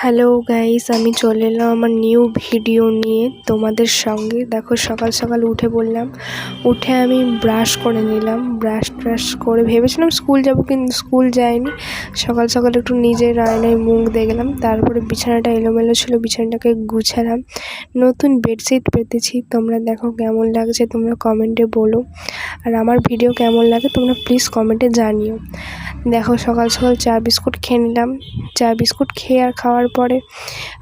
Hello guys, আমি চলে এলাম আমার নিউ ভিডিও নিয়ে তোমাদের সঙ্গে। দেখো, সকাল সকাল উঠে পড়লাম। উঠে আমি ব্রাশ করে নিলাম। ব্রাশ করে ভেবেছিলাম স্কুল যাব, কিন্তু স্কুল যাইনি। সকাল সকাল একটু নিজের আয়নায় মুখ দেখলাম। তারপরে বিছানাটা এলোমেলো ছিল, বিছানাটাকে গুছালাম। নতুন বেডশিট পেতেছি। তোমরা দেখো কেমন লাগছে, তোমরা কমেন্টে বলো। আর আমার ভিডিও কেমন লাগে তোমরা প্লিজ কমেন্টে জানিও। দেখো, সকাল সকাল চা বিস্কুট খেয়ে নিলাম। চা বিস্কুট খেয়ে আর খাওয়ার পরে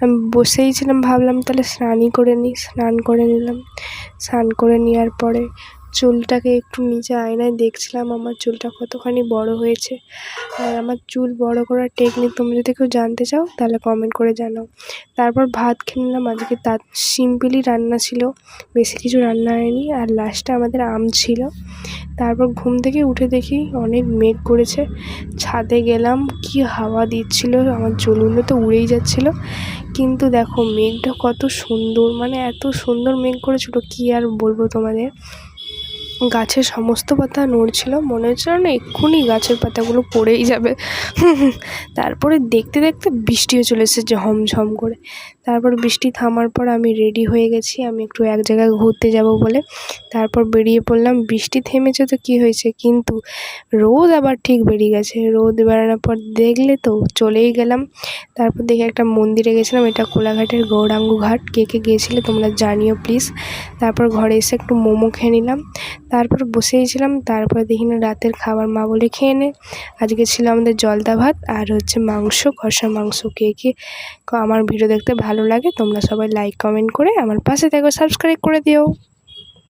আমি বসেই ছিলাম, ভাবলাম তাহলে স্নানই করে নিই। স্নান করে নিলাম। স্নান করে নেওয়ার পরে চুলটাকে একটু নিচে আয়নায় দেখছিলাম আমার চুলটা কতখানি বড় হয়েছে। আর আমার চুল বড় করার টেকনিক তোমরা যদি কেউ জানতে চাও তাহলে কমেন্ট করে জানাও। তারপর ভাত খেয়ে নিলাম। আজকে তার সিম্পলই রান্না ছিল, বেশি কিছু রান্না হয়নি। আর লাস্টে আমাদের আম ছিল। তারপর ঘুম থেকে উঠে দেখি অনেক মেঘ করেছে। ছাদে গেলাম, কি হাওয়া দিচ্ছিল, আমার চুলগুলো তো উড়েই যাচ্ছিলো। কিন্তু দেখো মেঘটা কত সুন্দর, মানে এত সুন্দর মেঘ করেছিল, কি আর বলবো তোমাদের। গাছের সমস্ত পাতা নড়ছিল, মনে হচ্ছিল না এক্ষুনি গাছের পাতাগুলো পড়েই যাবে। তারপরে দেখতে দেখতে বৃষ্টিও চলে এসেছে ঝমঝম করে। তারপর বৃষ্টি থামার পর আমি রেডি হয়ে গেছি, আমি একটু এক জায়গায় ঘুরতে যাব বলে। তারপর বেরিয়ে পড়লাম। বৃষ্টি থেমেছে তো কী হয়েছে, কিন্তু রোদ আবার ঠিক বেরিয়ে গেছে। রোদ বেরানোর পর দেখলে তো চলেই গেলাম। তারপর দেখে একটা মন্দিরে গেছিলাম, এটা কোলাঘাটের গৌরাঙ্গ ঘাট। কে কে গিয়েছিলে তোমরা জানিও প্লিজ। তারপর ঘরে এসে একটু মোমো খেয়ে নিলাম। তারপর বসেই ছিলাম। তারপরে দেখি না রাতের খাবার মা বলে খেয়ে নে। আজকে ছিল আমাদের জলদা ভাত আর হচ্ছে মাংস, কষা মাংস। কে কে আমার ভিডিও দেখতে ভালো লাগে তোমরা সবাই লাইক কমেন্ট করে আমার পাশে থেকো, সাবস্ক্রাইব করে দিও।